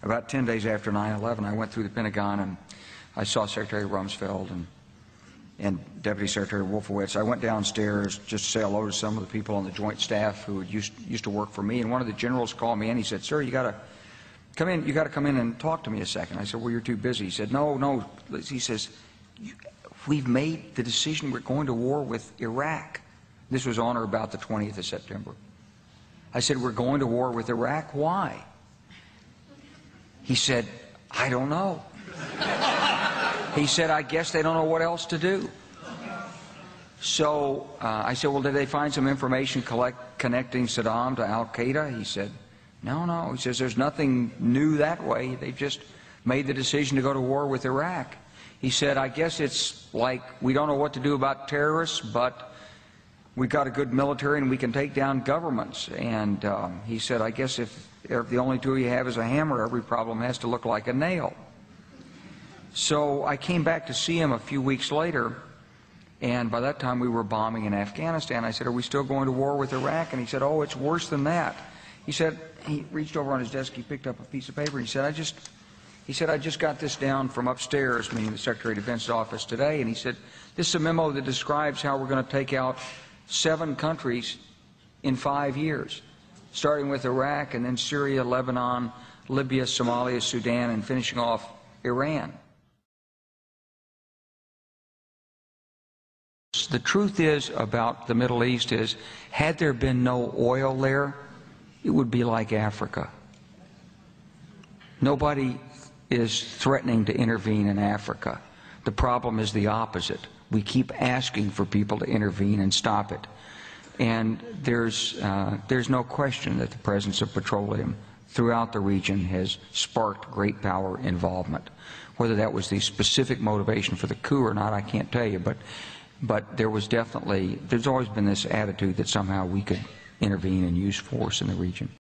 About 10 days after 9/11, I went through the Pentagon and I saw Secretary Rumsfeld and Deputy Secretary Wolfowitz. I went downstairs just to say hello to some of the people on the Joint Staff who used to work for me, and one of the generals called me in. He said, "Sir, you got to come in. You got to come in and talk to me a second." I said, "Well, you're too busy." He said, "No." He says, "We've made the decision. We're going to war with Iraq." This was on or about the 20th of September. I said, "We're going to war with Iraq. Why?" He said, "I don't know." He said, "I guess they don't know what else to do." So I said, "Well, did they find some information connecting Saddam to Al-Qaeda?" He said, No. He says, "There's nothing new that way. They've just made the decision to go to war with Iraq." He said, "I guess it's like we don't know what to do about terrorists, but we've got a good military and we can take down governments." And he said, "I guess if the only tool you have is a hammer, every problem has to look like a nail." So I came back to see him a few weeks later, and by that time we were bombing in Afghanistan. I said, "Are we still going to war with Iraq?" And he said, "Oh, it's worse than that." He said, he reached over on his desk, he picked up a piece of paper, and he said, I just got this down from upstairs," meaning the Secretary of Defense's office today, and he said, "This is a memo that describes how we're going to take out 7 countries in 5 years, starting with Iraq and then Syria, Lebanon, Libya, Somalia, Sudan, and finishing off Iran." The truth is about the Middle East is, had there been no oil there, it would be like Africa. Nobody is threatening to intervene in Africa. The problem is the opposite. We keep asking for people to intervene and stop it. And there's no question that the presence of petroleum throughout the region has sparked great power involvement. Whether that was the specific motivation for the coup or not, I can't tell you, but there's always been this attitude that somehow we could intervene and use force in the region.